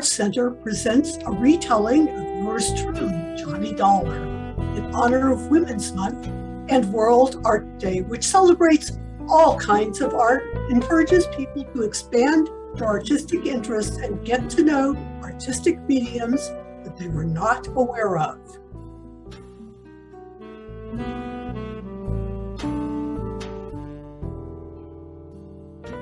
Arts Center presents a retelling of Yours Truly, Johnny Dollar, in honor of Women's Month and World Art Day, which celebrates all kinds of art, encourages people to expand their artistic interests and get to know artistic mediums that they were not aware of.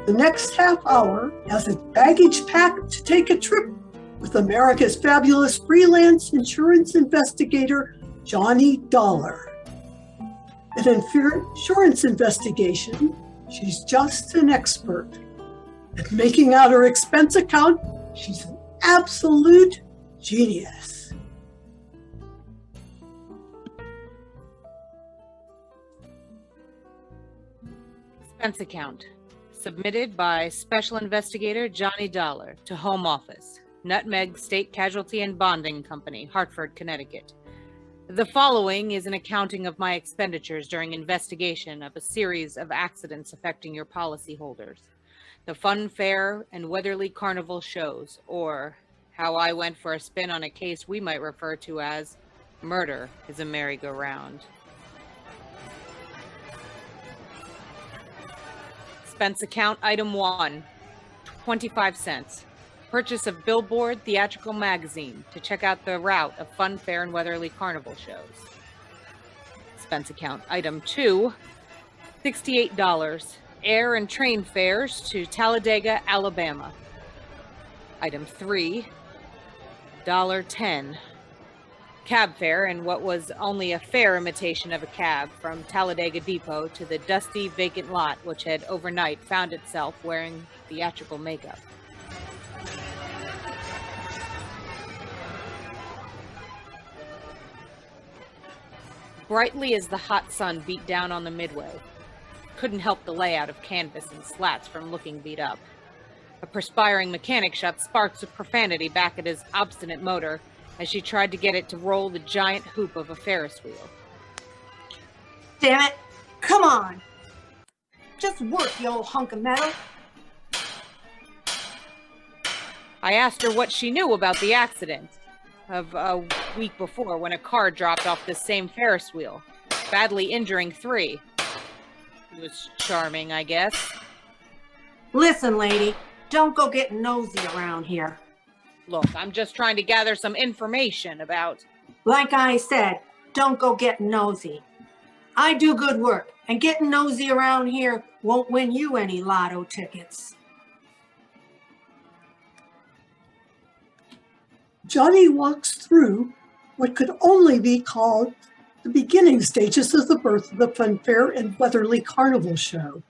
The next half hour has its baggage packed to take a trip with America's fabulous freelance insurance investigator, Johnny Dollar. In insurance investigation, she's just an expert. At making out her expense account, she's an absolute genius. Expense account. Submitted by Special Investigator Johnny Dollar to Home Office, Nutmeg State Casualty and Bonding Company, Hartford, Connecticut. The following is an accounting of my expenditures during investigation of a series of accidents affecting your policyholders. The Fun Fair and Weatherly Carnival shows, or how I went for a spin on a case we might refer to as Murder is a Merry-Go-Round. Expense account item 1, 25 cents. Purchase of Billboard Theatrical Magazine to check out the route of Fun Fair and Weatherly Carnival shows. Expense account item 2, $68. Air and train fares to Talladega, Alabama. Item 3, $1.10. Cab fare and what was only a fair imitation of a cab from Talladega Depot to the dusty vacant lot which had overnight found itself wearing theatrical makeup. Brightly as the hot sun beat down on the midway, couldn't help the layout of canvas and slats from looking beat up. A perspiring mechanic shot sparks of profanity back at his obstinate motor as she tried to get it to roll the giant hoop of a Ferris wheel. Damn it! Come on! Just work, you old hunk of metal! I asked her what she knew about the accident of a week before when a car dropped off this same Ferris wheel, badly injuring 3. It was charming, I guess. Listen, lady, don't go getting nosy around here. Look, I'm just trying to gather some information about... Like I said, don't go getting nosy. I do good work, and getting nosy around here won't win you any lotto tickets. Johnny walks through what could only be called the beginning stages of the birth of the Fun Fair and Weatherly Carnival show.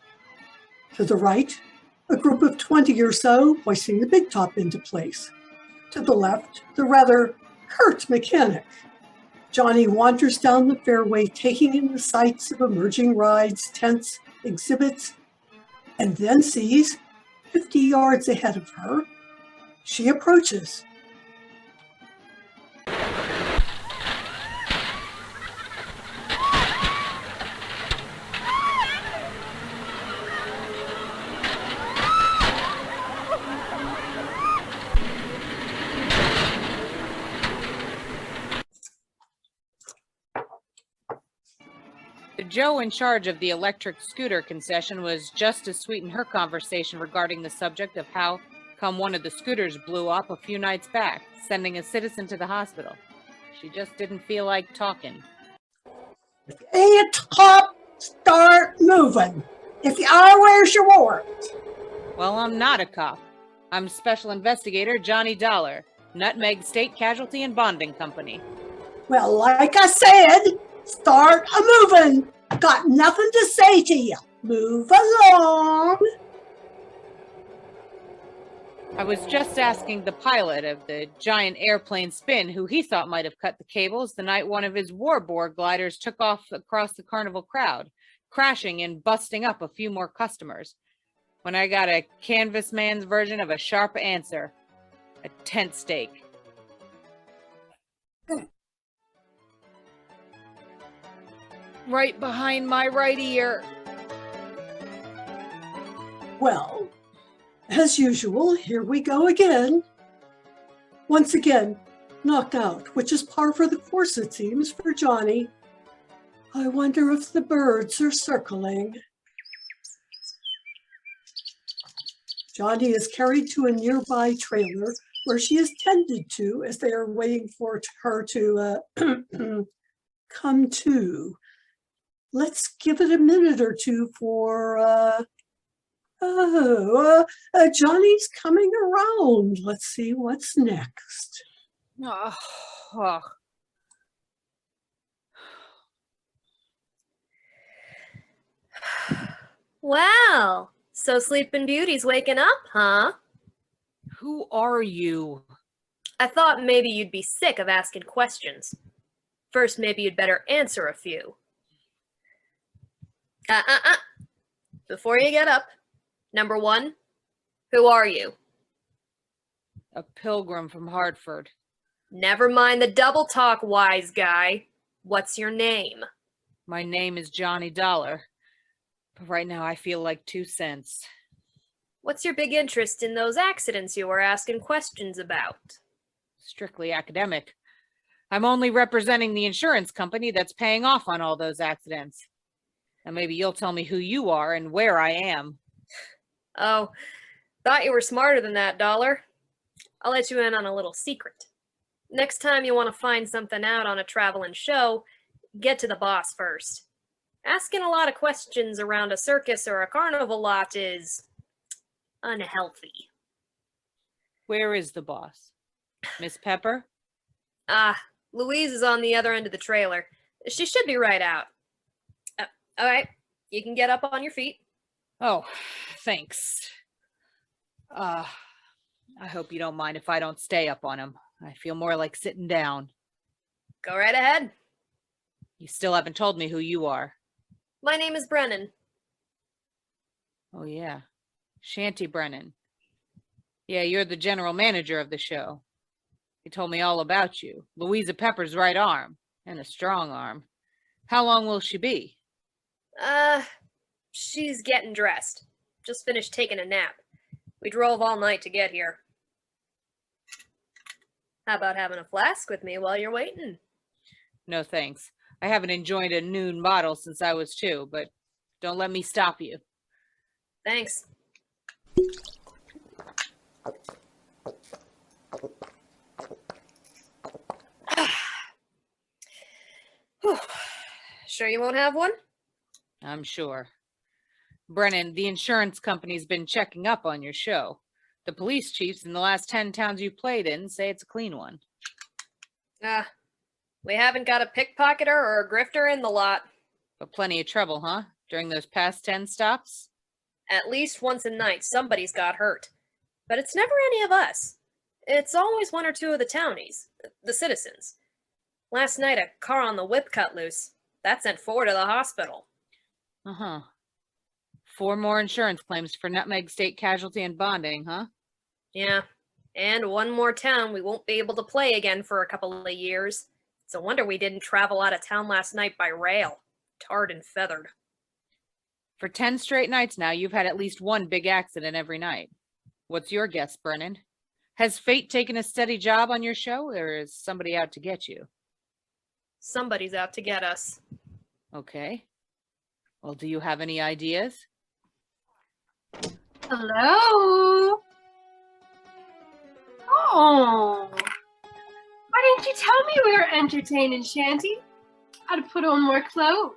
To the right, a group of 20 or so hoisting the big top into place. To the left, the rather curt mechanic. Johnny wanders down the fairway, taking in the sights of emerging rides, tents, exhibits, and then sees, 50 yards ahead of her, she approaches. Joe in charge of the electric scooter concession was just as sweet in her conversation regarding the subject of how come one of the scooters blew up a few nights back, sending a citizen to the hospital. She just didn't feel like talking. If you ain't a cop, start moving. If you are, where's your warrant? Well, I'm not a cop. I'm Special Investigator Johnny Dollar, Nutmeg State Casualty and Bonding Company. Well, like I said, start a-moving. Got nothing to say to you. Move along. I was just asking the pilot of the giant airplane spin who he thought might have cut the cables the night one of his Warborg gliders took off across the carnival crowd, crashing and busting up a few more customers. When I got a canvas man's version of a sharp answer, a tent stake. Right behind my right ear. Well, as usual, here we go again. Once again, knocked out, which is par for the course, it seems, for Johnny. I wonder if the birds are circling. Johnny is carried to a nearby trailer where she is tended to as they are waiting for her to come to. Let's give it a minute or two for, Johnny's coming around. Let's see what's next. Oh. Well, so Sleeping Beauty's waking up, huh? Who are you? I thought maybe you'd be sick of asking questions. First, maybe you'd better answer a few. Before you get up, number one, who are you? A pilgrim from Hartford. Never mind the double talk, wise guy. What's your name? My name is Johnny Dollar. But right now I feel like 2 cents. What's your big interest in those accidents you were asking questions about? Strictly academic. I'm only representing the insurance company that's paying off on all those accidents. Now maybe you'll tell me who you are and where I am. Oh, thought you were smarter than that, Dollar. I'll let you in on a little secret. Next time you want to find something out on a traveling show, get to the boss first. Asking a lot of questions around a circus or a carnival lot is unhealthy. Where is the boss? Miss Pepper? Louise is on the other end of the trailer. She should be right out. All right, you can get up on your feet. Oh, thanks. I hope you don't mind if I don't stay up on him. I feel more like sitting down. Go right ahead. You still haven't told me who you are. My name is Brennan. Oh, yeah. Shanty Brennan. Yeah, you're the general manager of the show. He told me all about you. Louisa Pepper's right arm, and a strong arm. How long will she be? She's getting dressed. Just finished taking a nap. We drove all night to get here. How about having a flask with me while you're waiting? No, thanks. I haven't enjoyed a noon bottle since I was 2, but don't let me stop you. Thanks. Sure you won't have one? I'm sure. Brennan, the insurance company's been checking up on your show. The police chiefs in the last 10 towns you played in say it's a clean one. We haven't got a pickpocketer or a grifter in the lot. But plenty of trouble, huh? During those past 10 stops? At least once a night, somebody's got hurt. But it's never any of us. It's always one or two of the townies, the citizens. Last night, a car on the whip cut loose. That sent 4 to the hospital. 4 more insurance claims for Nutmeg State Casualty and Bonding, huh? Yeah, and 1 more town we won't be able to play again for a couple of years. It's a wonder we didn't travel out of town last night by rail, tarred and feathered. For 10 straight nights now, you've had at least 1 big accident every night. What's your guess, Brennan? Has fate taken a steady job on your show, or is somebody out to get you? Somebody's out to get us. Okay. Well, do you have any ideas? Hello? Oh, why didn't you tell me we were entertaining, Shanty? I'd have put on more clothes.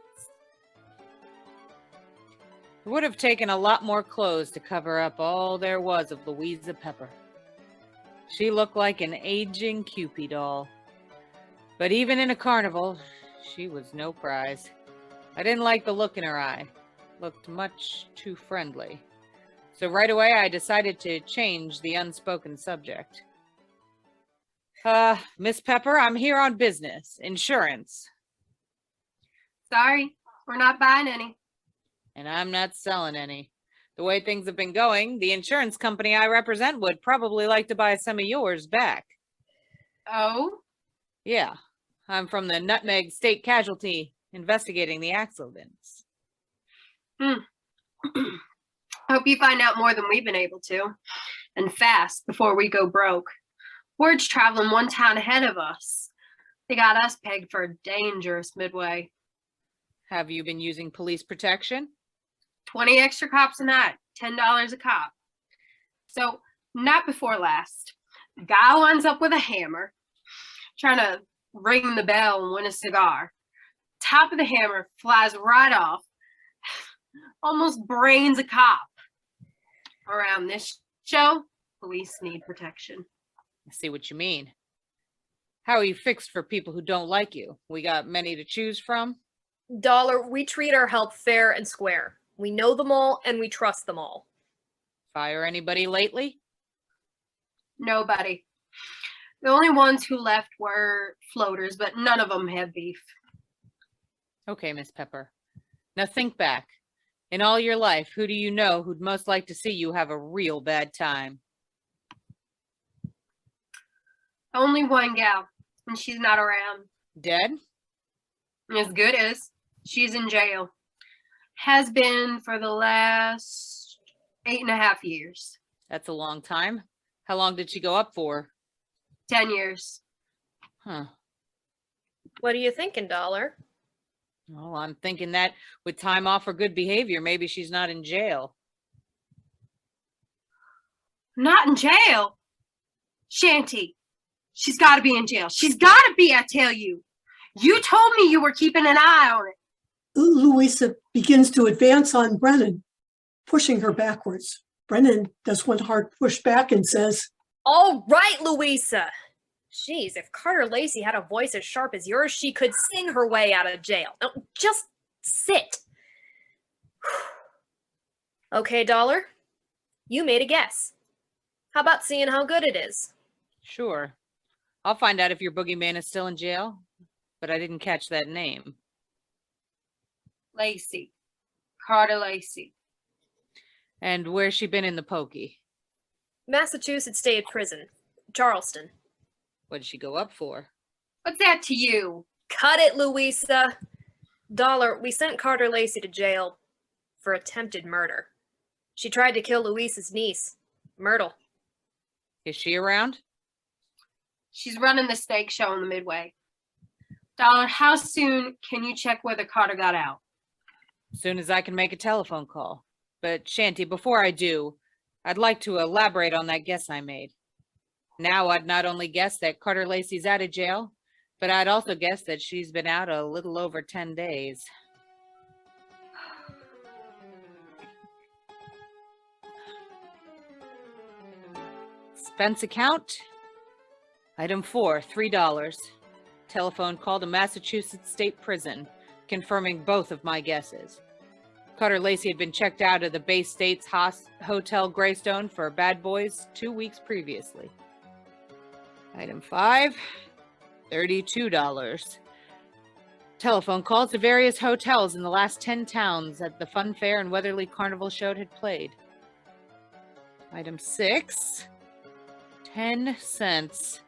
It would have taken a lot more clothes to cover up all there was of Louisa Pepper. She looked like an aging Cupid doll. But even in a carnival, she was no prize. I didn't like the look in her eye. Looked much too friendly. So right away, I decided to change the unspoken subject. Miss Pepper, I'm here on business. Insurance. Sorry, we're not buying any. And I'm not selling any. The way things have been going, the insurance company I represent would probably like to buy some of yours back. Oh? Yeah, I'm from the Nutmeg State Casualty investigating the accidents. Hope you find out more than we've been able to. And fast, before we go broke. Word's traveling one town ahead of us. They got us pegged for a dangerous midway. Have you been using police protection? 20 extra cops a night, $10 a cop. So, night before last, the guy winds up with a hammer, trying to ring the bell and win a cigar. Top of the hammer flies right off, almost brains a cop. Around this show, police need protection. I see what you mean. How are you fixed for people who don't like you? We got many to choose from. Dollar, we treat our help fair and square. We know them all and we trust them all. Fire anybody lately? Nobody. The only ones who left were floaters, but none of them had beef. Okay, Miss Pepper. Now think back. In all your life, who do you know who'd most like to see you have a real bad time? Only one gal, and she's not around. Dead? As good as. She's in jail. Has been for the last 8.5 years. That's a long time. How long did she go up for? 10 years. Huh. What are you thinking, Dollar? Well, I'm thinking that with time off for good behavior, maybe she's not in jail. Not in jail? Shanty. She's got to be in jail. She's got to be, I tell you. You told me you were keeping an eye on it. Luisa begins to advance on Brennan, pushing her backwards. Brennan does one hard push back and says, All right, Luisa. Jeez, if Carter Lacey had a voice as sharp as yours, she could sing her way out of jail. Now, just sit. Okay, Dollar. You made a guess. How about seeing how good it is? Sure. I'll find out if your boogeyman is still in jail, but I didn't catch that name. Lacey. Carter Lacey. And where's she been in the pokey? Massachusetts State Prison, Charleston. What did she go up for? What's that to you? Cut it, Luisa. Dollar, we sent Carter Lacey to jail for attempted murder. She tried to kill Luisa's niece, Myrtle. Is she around? She's running the steak show in the Midway. Dollar, how soon can you check whether Carter got out? As soon as I can make a telephone call. But Shanty, before I do, I'd like to elaborate on that guess I made. Now I'd not only guess that Carter Lacey's out of jail, but I'd also guess that she's been out a little over 10 days. Expense account. Item 4, $3. Telephone call to Massachusetts State Prison, confirming both of my guesses. Carter Lacey had been checked out of the Bay States Hotel Greystone for Bad Boys 2 weeks previously. Item 5, $32. Telephone calls to various hotels in the last 10 towns that the Fun Fair and Weatherly Carnival show had played. Item 6, 10 cents.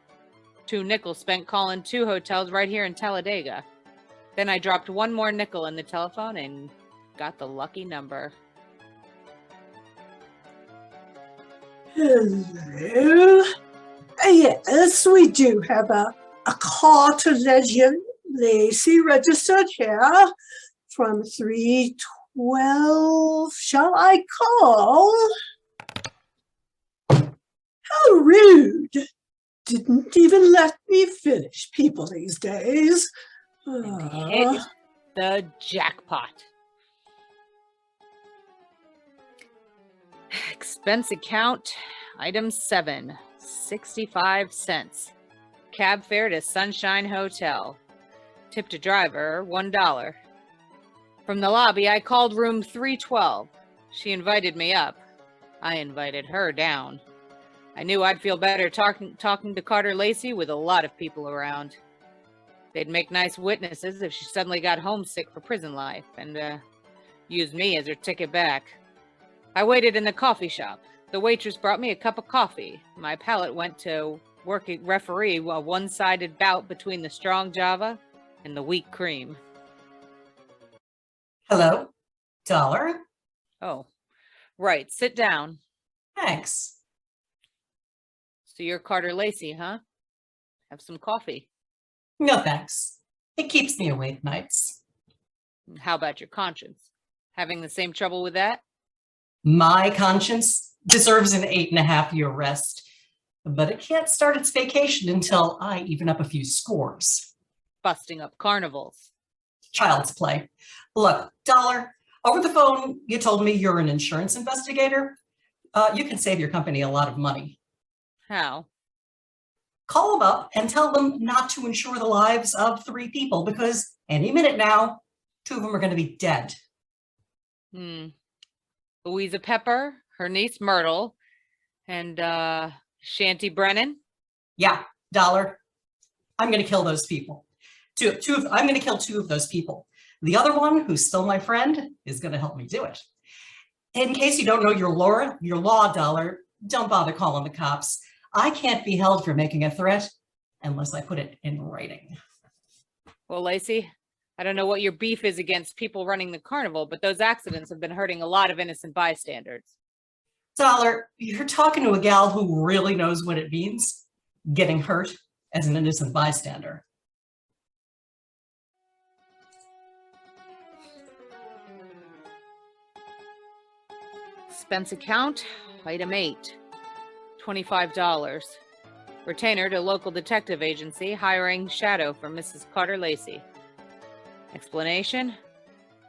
2 nickels spent calling 2 hotels right here in Talladega. Then I dropped 1 more nickel in the telephone and got the lucky number. hello. Yes, we do have a call to Legend Lacey registered here from 312. Shall I call? How rude. Didn't even let me finish, people these days. Hit the jackpot. Expense account, item 7, 65 cents. Cab fare to Sunshine Hotel. Tip to driver, $1. From the lobby, I called room 312. She invited me up. I invited her down. I knew I'd feel better talking to Carter Lacey with a lot of people around. They'd make nice witnesses if she suddenly got homesick for prison life and used me as her ticket back. I waited in the coffee shop. The waitress brought me a cup of coffee. My palate went to referee a one-sided bout between the strong Java and the weak cream. Hello, Dollar. Oh, right. Sit down. Thanks. So you're Carter Lacey, huh? Have some coffee. No thanks. It keeps me awake nights. How about your conscience? Having the same trouble with that? My conscience deserves an 8.5-year rest, but it can't start its vacation until I even up a few scores. Busting up carnivals. Child's play. Look, Dollar, over the phone, you told me you're an insurance investigator. You can save your company a lot of money. How? Call them up and tell them not to insure the lives of 3 people because any minute now, 2 of them are going to be dead. Luisa Pepper, her niece Myrtle, and Shanty Brennan. Yeah, Dollar. I'm going to kill those people. I'm going to kill 2 of those people. The other one, who's still my friend, is going to help me do it. In case you don't know your law, Dollar, don't bother calling the cops. I can't be held for making a threat unless I put it in writing. Well, Lacey, I don't know what your beef is against people running the carnival, but those accidents have been hurting a lot of innocent bystanders. Dollar, you're talking to a gal who really knows what it means, getting hurt as an innocent bystander. Expense account, item 8, $25. Retainer to local detective agency hiring shadow for Mrs. Carter Lacey. Explanation,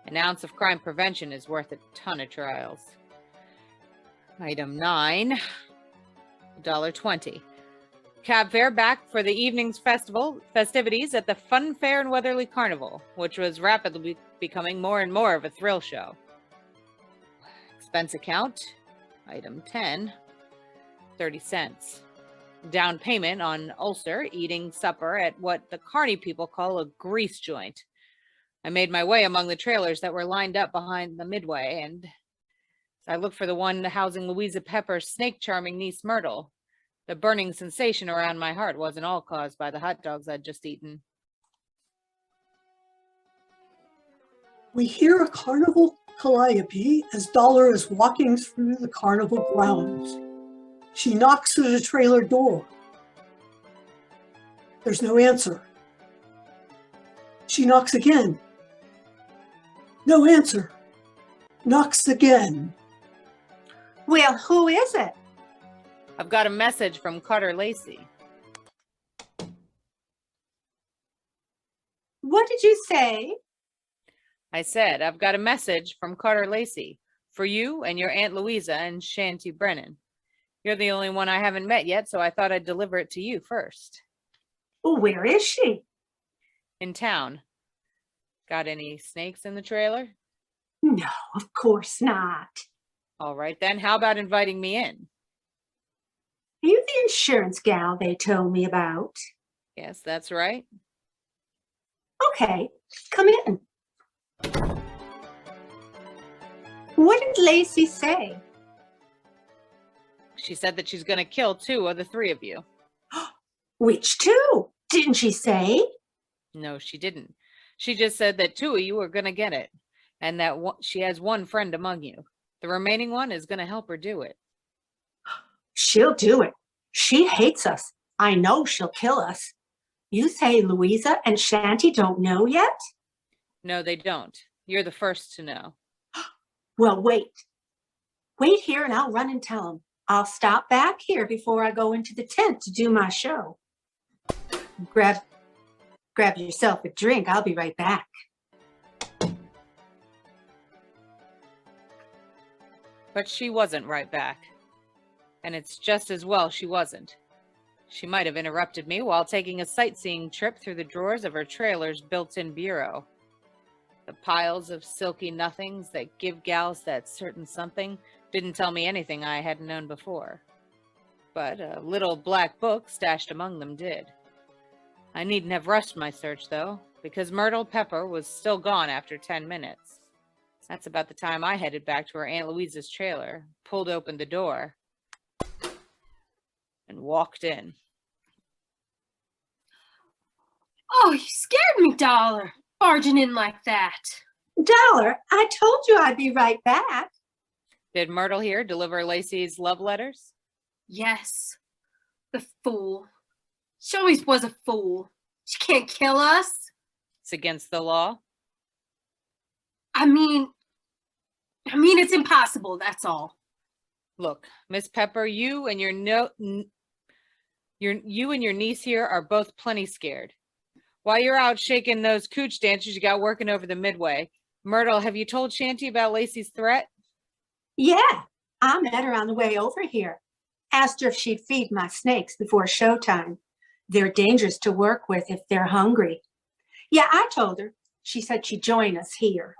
an ounce of crime prevention is worth a ton of trials. Item 9, $1.20. Cab fare back for the evening's festivities at the Fun Fair and Weatherly Carnival, which was rapidly becoming more and more of a thrill show. Expense account, item 10, 30 cents. Down payment on ulcer eating supper at what the carny people call a grease joint. I made my way among the trailers that were lined up behind the midway, and I looked for the one housing Luisa Pepper's snake charming niece Myrtle. The burning sensation around my heart wasn't all caused by the hot dogs I'd just eaten. We hear a carnival calliope as Dollar is walking through the carnival grounds. She knocks at the trailer door. There's no answer. She knocks again. No answer. Knocks again. Well, who is it? I've got a message from Carter Lacey. What did you say? I said, I've got a message from Carter Lacey for you and your Aunt Luisa and Shanty Brennan. You're the only one I haven't met yet, so I thought I'd deliver it to you first. Well, where is she? In town. Got any snakes in the trailer? No, of course not. All right, then. How about inviting me in? Are you the insurance gal they told me about? Yes, that's right. Okay, come in. What did Lacey say? She said that she's going to kill 2 of the 3 of you. Which 2? Didn't she say? No, she didn't. She just said that 2 of you are going to get it, and that she has 1 friend among you. The remaining one is going to help her do it. She'll do it. She hates us. I know she'll kill us. You say Luisa and Shanty don't know yet? No, they don't. You're the first to know. Well, wait. Wait here and I'll run and tell them. I'll stop back here before I go into the tent to do my show. Grab yourself a drink. I'll be right back. But she wasn't right back. And it's just as well she wasn't. She might have interrupted me while taking a sightseeing trip through the drawers of her trailer's built-in bureau. The piles of silky nothings that give gals that certain something didn't tell me anything I hadn't known before. But a little black book stashed among them did. I needn't have rushed my search, though, because Myrtle Pepper was still gone after 10 minutes. That's about the time I headed back to her Aunt Louisa's trailer, pulled open the door, and walked in. Oh, you scared me, Dollar, barging in like that. Dollar, I told you I'd be right back. Did Myrtle here deliver Lacey's love letters? Yes. The fool. She always was a fool. She can't kill us. It's against the law. I mean, it's impossible, that's all. Look, Miss Pepper, you and your niece here are both plenty scared. While you're out shaking those cooch dancers you got working over the midway, Myrtle, have you told Shanty about Lacey's threat? Yeah, I met her on the way over here. Asked her if she'd feed my snakes before showtime. They're dangerous to work with if they're hungry. Yeah, I told her. She said she'd join us here.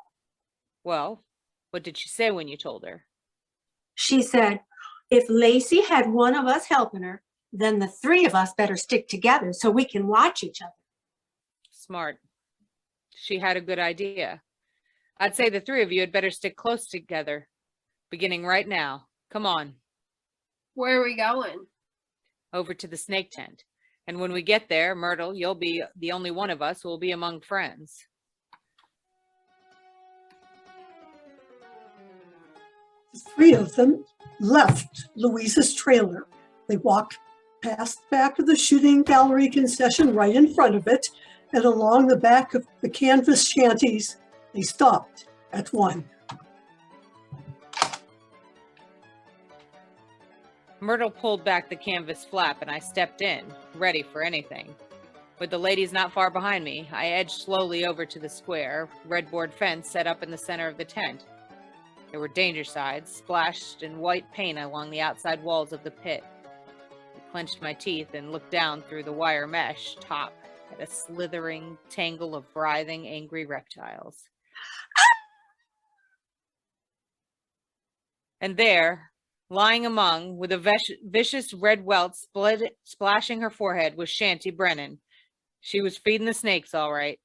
Well, what did she say when you told her? She said, if Lacey had one of us helping her, then the three of us better stick together so we can watch each other. Smart. She had a good idea. I'd say the three of you had better stick close together, beginning right now. Come on. Where are we going? Over to the snake tent. And when we get there, Myrtle, you'll be the only one of us who will be among friends. The three of them left Louisa's trailer. They walked past the back of the shooting gallery concession right in front of it, and along the back of the canvas shanties. They stopped at one. Myrtle pulled back the canvas flap and I stepped in, ready for anything. With the ladies not far behind me, I edged slowly over to the square, red board fence set up in the center of the tent. There were danger signs, splashed in white paint along the outside walls of the pit. I clenched my teeth and looked down through the wire mesh top at a slithering tangle of writhing, angry reptiles. And there, lying among, with a vicious red welt splashing her forehead, was Shanty Brennan. She was feeding the snakes, all right.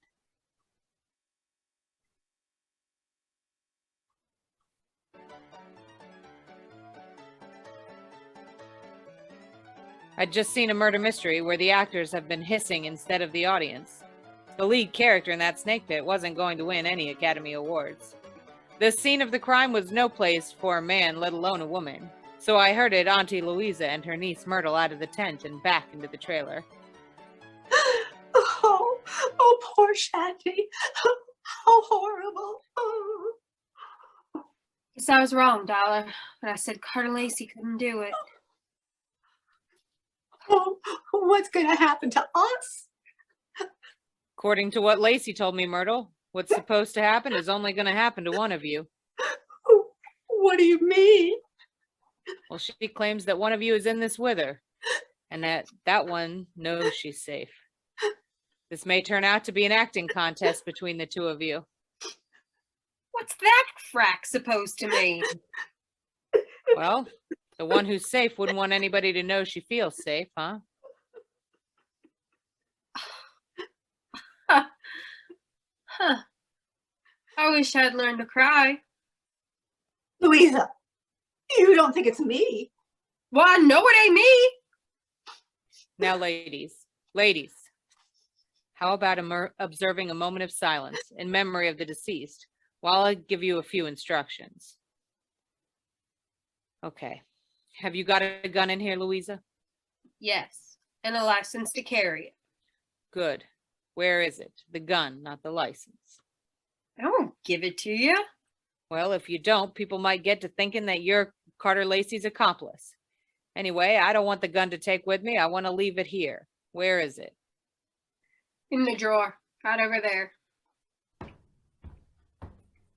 I'd just seen a murder mystery where the actors have been hissing instead of the audience. The lead character in that snake pit wasn't going to win any Academy Awards. The scene of the crime was no place for a man, let alone a woman. So I herded Auntie Luisa and her niece Myrtle out of the tent and back into the trailer. Oh, poor Shanty. How horrible. Oh. Guess I was wrong, Dollar, when I said Carter Lacey couldn't do it. Oh, what's going to happen to us? According to what Lacey told me, Myrtle, what's supposed to happen is only going to happen to one of you. What do you mean? Well, she claims that one of you is in this with her, and that one knows she's safe. This may turn out to be an acting contest between the two of you. What's that frack supposed to mean? Well, the one who's safe wouldn't want anybody to know she feels safe, huh? Huh. I wish I'd learned to cry. Luisa, you don't think it's me? Well, no, it ain't me. Now, ladies, how about observing a moment of silence in memory of the deceased while I give you a few instructions? Okay. Have you got a gun in here, Luisa? Yes, and a license to carry it. Good. Where is it? The gun, not the license. I won't give it to you. Well, if you don't, people might get to thinking that you're Carter Lacey's accomplice. Anyway, I don't want the gun to take with me. I want to leave it here. Where is it? In the drawer, right over there.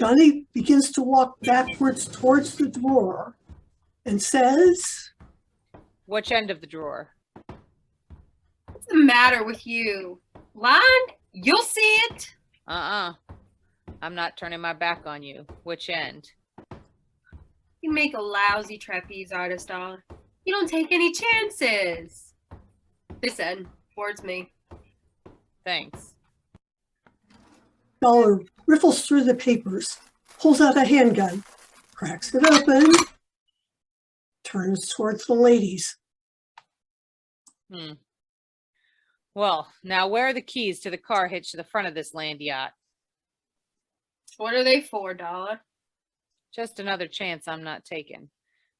Johnny begins to walk backwards towards the drawer and says, Which end of the drawer? What's the matter with you? Blind? You'll see it. I'm not turning my back on you. Which end? You make a lousy trapeze artist, Dollar. You don't take any chances. This end, towards me. Thanks. Dollar riffles through the papers, pulls out a handgun, cracks it open, turns towards the ladies. Well, now where are the keys to the car hitched to the front of this land yacht? What are they for, Dollar? Just another chance I'm not taking.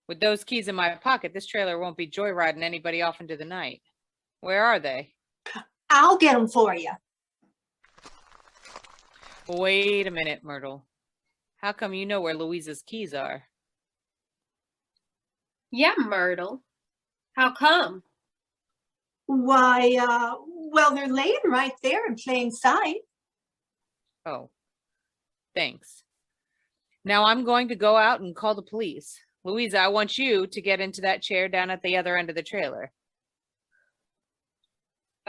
With those keys in my pocket, this trailer won't be joyriding anybody off into the night. Where are they? I'll get them for you. Wait a minute, Myrtle. How come you know where Louisa's keys are? Yeah, Myrtle. How come? Why, well, they're laying right there in plain sight. Oh, thanks. Now I'm going to go out and call the police. Louisa, I want you to get into that chair down at the other end of the trailer.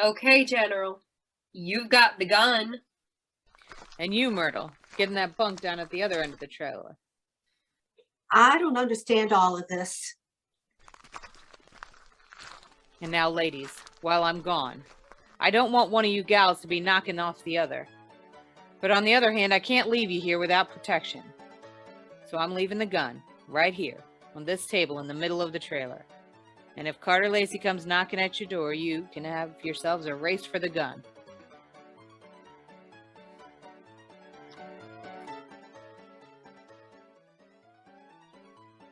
Okay, General. You've got the gun. And you, Myrtle, get in that bunk down at the other end of the trailer. I don't understand all of this. And now, ladies, while I'm gone, I don't want one of you gals to be knocking off the other. But on the other hand, I can't leave you here without protection. So I'm leaving the gun right here on this table in the middle of the trailer. And if Carter Lacey comes knocking at your door, you can have yourselves a race for the gun.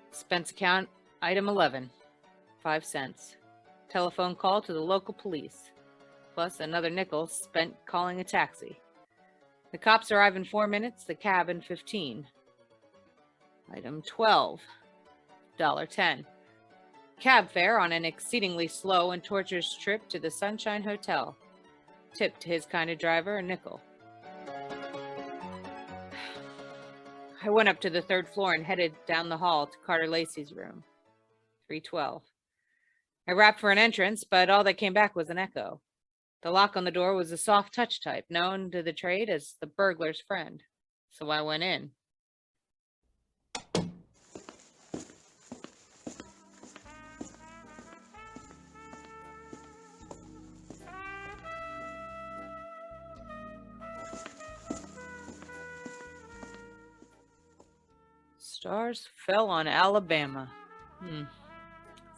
Expense account, item 11, 5 cents. Telephone call to the local police, plus another nickel spent calling a taxi. The cops arrive in 4 minutes, the cab in 15. Item 12, $1.10. Cab fare on an exceedingly slow and torturous trip to the Sunshine Hotel. Tip to his kind of driver, a nickel. I went up to the 3rd floor and headed down the hall to Carter Lacey's room, 312. I rapped for an entrance, but all that came back was an echo. The lock on the door was a soft touch type, known to the trade as the burglar's friend. So I went in. Stars fell on Alabama.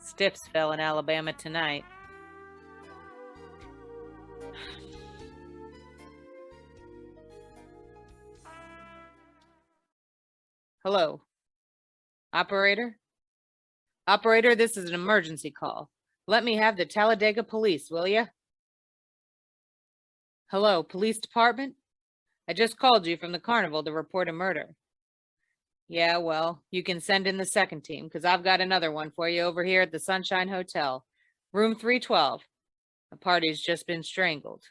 Stiffs fell in Alabama tonight. Hello. Operator? Operator, this is an emergency call. Let me have the Talladega police, will ya? Hello, police department? I just called you from the carnival to report a murder. Yeah, well, you can send in the second team, because I've got another one for you over here at the Sunshine Hotel. Room 312. The party's just been strangled.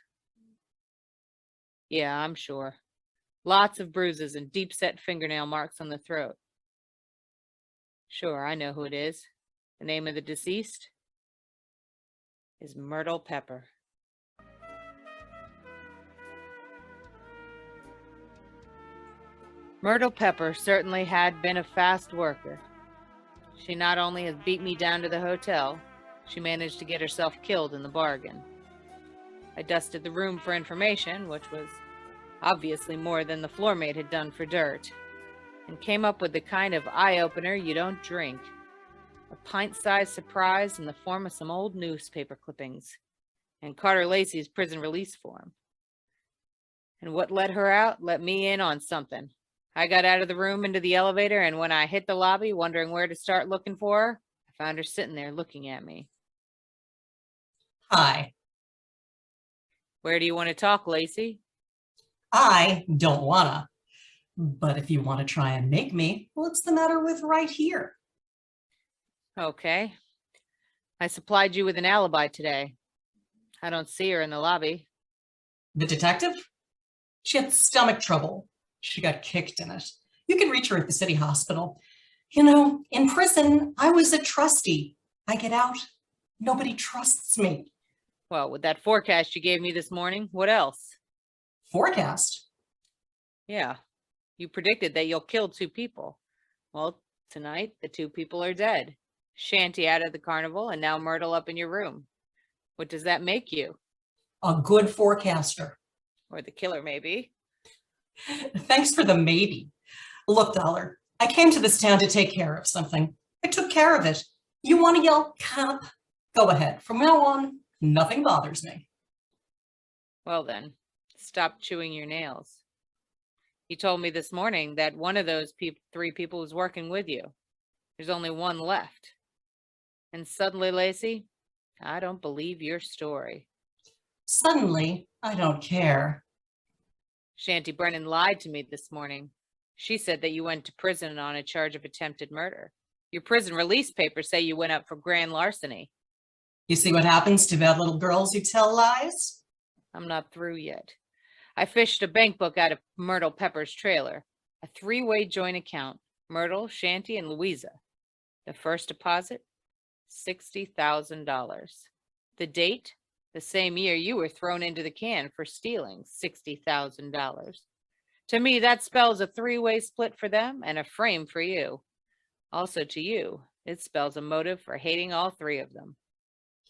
Yeah, I'm sure. Lots of bruises and deep-set fingernail marks on the throat. Sure, I know who it is. The name of the deceased is Myrtle Pepper. Myrtle Pepper certainly had been a fast worker. She not only has beat me down to the hotel, she managed to get herself killed in the bargain. I dusted the room for information, which was obviously more than the floor mate had done for dirt, and came up with the kind of eye-opener you don't drink. A pint-sized surprise in the form of some old newspaper clippings and Carter Lacey's prison release form. And what let her out let me in on something. I got out of the room into the elevator, and when I hit the lobby, wondering where to start looking for her, I found her sitting there looking at me. Hi. Where do you want to talk, Lacey? I don't wanna. But if you want to try and make me, what's the matter with right here? Okay. I supplied you with an alibi today. I don't see her in the lobby. The detective? She had stomach trouble. She got kicked in it. You can reach her at the city hospital. You know, in prison, I was a trustee. I get out, nobody trusts me. Well, with that forecast you gave me this morning, what else? Forecast? Yeah, you predicted that you'll kill 2 people. Well, tonight, the 2 people are dead. Shanty out at the carnival, and now Myrtle up in your room. What does that make you? A good forecaster. Or the killer, maybe. Thanks for the maybe. Look, Dollar, I came to this town to take care of something. I took care of it. You want to yell cop? Go ahead. From now on, nothing bothers me. Well then, stop chewing your nails. You told me this morning that one of those 3 people was working with you. There's only one left. And suddenly, Lacey, I don't believe your story. Suddenly, I don't care. Shanty Brennan lied to me this morning. She said that you went to prison on a charge of attempted murder. Your prison release papers say you went up for grand larceny. You see what happens to bad little girls who tell lies? I'm not through yet. I fished a bank book out of Myrtle Pepper's trailer. A three-way joint account. Myrtle, Shanty, and Luisa. The first deposit, $60,000. The date, the same year you were thrown into the can for stealing $60,000. To me, that spells a three-way split for them and a frame for you. Also to you, it spells a motive for hating all three of them.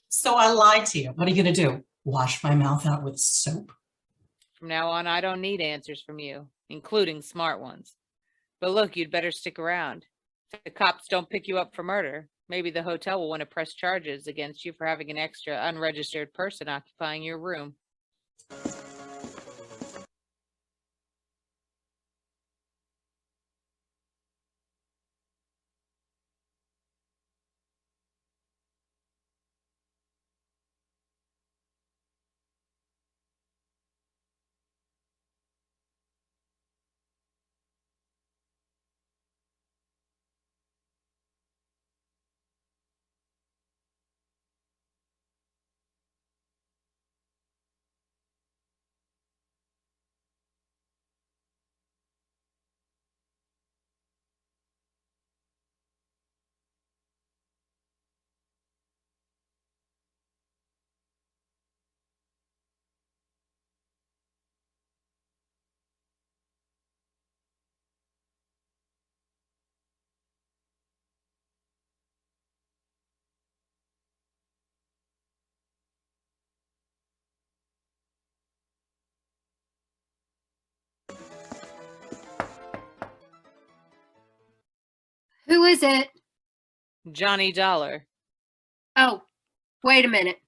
So I lied to you. What are you going to do? Wash my mouth out with soap? From now on, I don't need answers from you, including smart ones. But look, you'd better stick around. If the cops don't pick you up for murder, maybe the hotel will want to press charges against you for having an extra unregistered person occupying your room. Who is it? Johnny Dollar. Oh, wait a minute.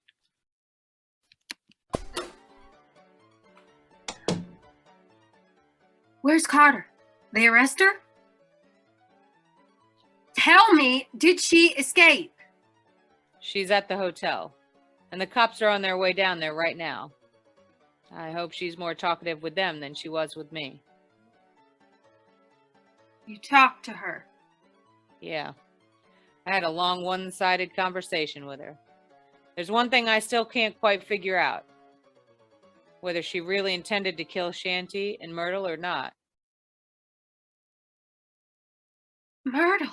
Where's Carter? They arrest her? Tell me, did she escape? She's at the hotel, and the cops are on their way down there right now. I hope she's more talkative with them than she was with me. You talked to her. Yeah. I had a long one-sided conversation with her. There's one thing I still can't quite figure out. Whether she really intended to kill Shanty and Myrtle or not. Myrtle.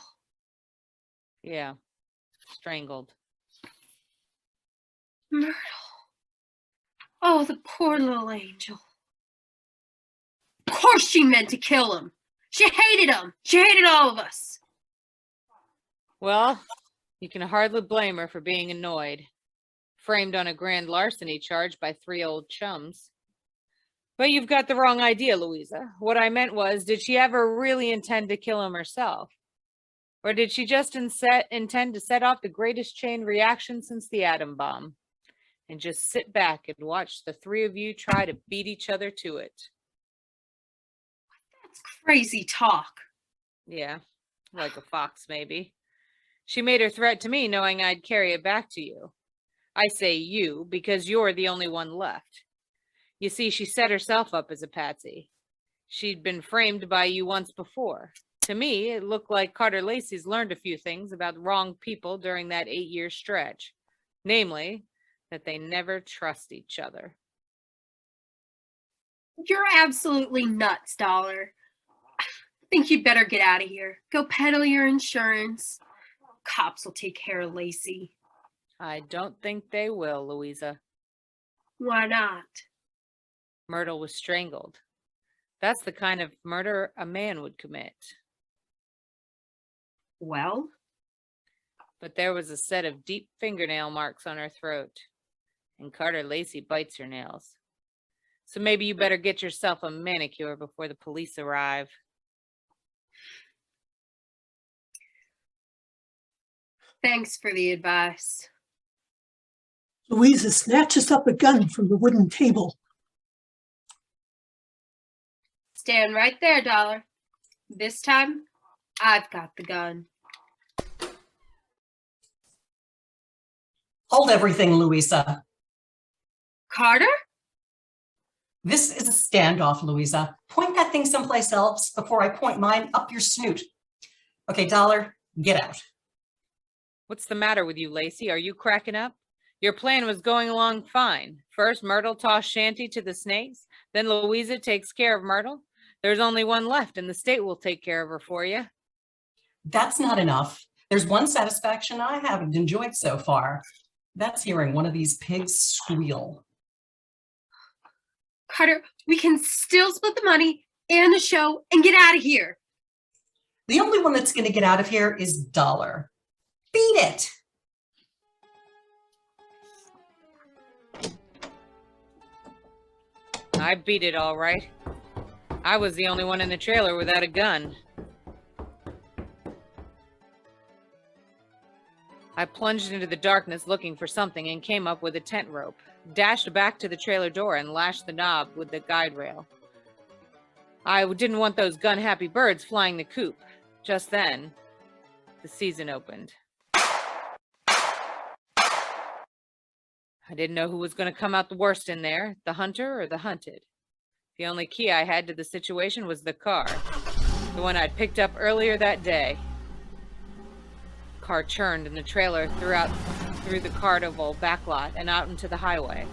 Yeah. Strangled. Myrtle. Oh, the poor little angel. Of course she meant to kill him. She hated him. She hated all of us. Well, you can hardly blame her for being annoyed. Framed on a grand larceny charge by three old chums. But you've got the wrong idea, Luisa. What I meant was, did she ever really intend to kill him herself? Or did she just intend to set off the greatest chain reaction since the atom bomb? And just sit back and watch the three of you try to beat each other to it? That's crazy talk. Yeah, like a fox, maybe. She made her threat to me knowing I'd carry it back to you. I say you because you're the only one left. You see, she set herself up as a patsy. She'd been framed by you once before. To me, it looked like Carter Lacey's learned a few things about the wrong people during that 8-year stretch. Namely, that they never trust each other. You're absolutely nuts, Dollar. I think you'd better get out of here. Go peddle your insurance. Cops will take care of Lacey. I don't think they will, Luisa. Why not? Myrtle was strangled. That's the kind of murder a man would commit. Well? But there was a set of deep fingernail marks on her throat. And Carter Lacey bites her nails. So maybe you better get yourself a manicure before the police arrive. Thanks for the advice. Luisa snatches up a gun from the wooden table. Stand right there, Dollar. This time, I've got the gun. Hold everything, Luisa. Carter? This is a standoff, Luisa. Point that thing someplace else before I point mine up your snoot. Okay, Dollar, get out. What's the matter with you, Lacey? Are you cracking up? Your plan was going along fine. First, Myrtle tossed Shanty to the snakes. Then Luisa takes care of Myrtle. There's only one left, and the state will take care of her for you. That's not enough. There's one satisfaction I haven't enjoyed so far. That's hearing one of these pigs squeal. Carter, we can still split the money and the show and get out of here. The only one that's going to get out of here is Dollar. Beat it. I beat it all right. I was the only one in the trailer without a gun. I plunged into the darkness looking for something and came up with a tent rope, dashed back to the trailer door and lashed the knob with the guide rail. I didn't want those gun-happy birds flying the coop. Just then, the season opened. I didn't know who was going to come out the worst in there, the hunter or the hunted. The only key I had to the situation was the car, the one I'd picked up earlier that day. The car churned and the trailer through the carnival backlot and out into the highway.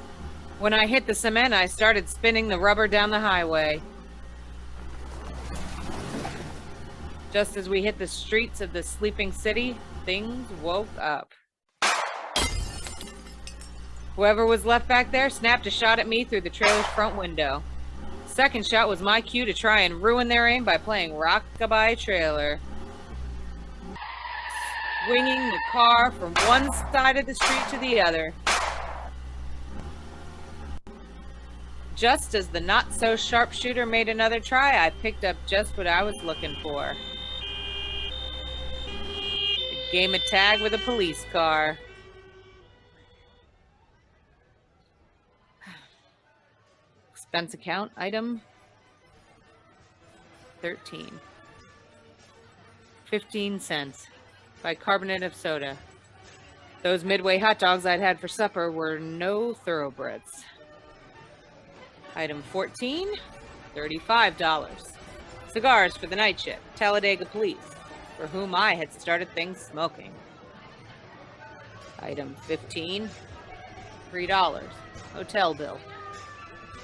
When I hit the cement, I started spinning the rubber down the highway. Just as we hit the streets of the sleeping city, things woke up. Whoever was left back there snapped a shot at me through the trailer's front window. Second shot was my cue to try and ruin their aim by playing Rockabye Trailer. Swinging the car from one side of the street to the other. Just as the not-so-sharpshooter made another try, I picked up just what I was looking for. A game of tag with a police car. Expense account item 13. 15 cents. Bicarbonate of soda. Those Midway hot dogs I'd had for supper were no thoroughbreds. Item 14, $35. Cigars for the night shift, Talladega Police, for whom I had started things smoking. Item 15, $3. Hotel bill.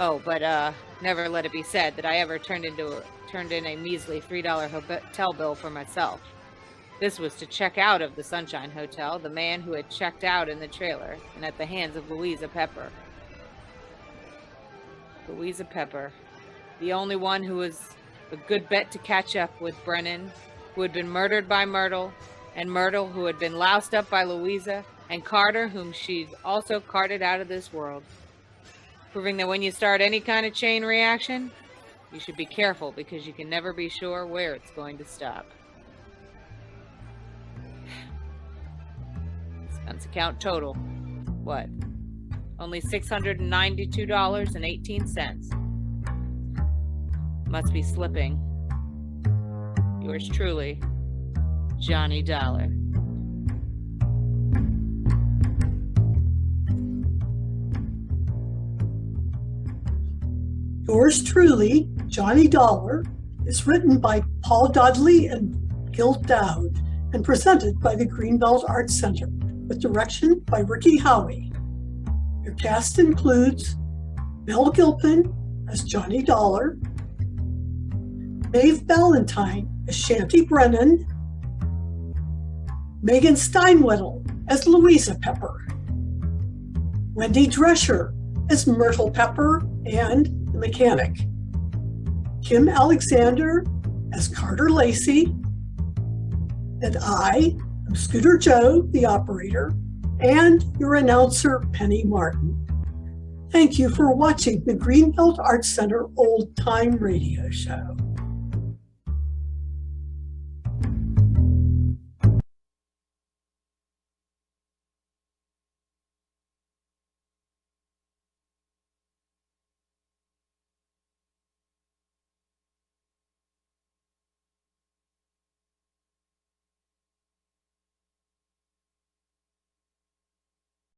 Oh, but never let it be said that I ever turned in a measly $3 hotel bill for myself. This was to check out of the Sunshine Hotel, the man who had checked out in the trailer, and at the hands of Louisa Pepper. Louisa Pepper, the only one who was a good bet to catch up with Brennan, who had been murdered by Myrtle, and Myrtle, who had been loused up by Louisa, and Carter, whom she'd also carted out of this world. Proving that when you start any kind of chain reaction, you should be careful because you can never be sure where it's going to stop. Expense account total. What? Only $692.18. Must be slipping. Yours truly, Johnny Dollar. Yours truly, Johnny Dollar, is written by Paul Dudley and Gil Dowd and presented by the Greenbelt Arts Center with direction by Rikki Howie. Your cast includes Mel Gilpin as Johnny Dollar, Maeve Ballantine as Shanty Brennan, Megan Steinwedel as Louisa Pepper, Wendy Drescher as Myrtle Pepper and the mechanic, Kim Alexander as Carter Lacey, and I am Scooter Joe, the operator, and your announcer, Penny Martin. Thank you for watching the Greenbelt Arts Center Old Time Radio Show.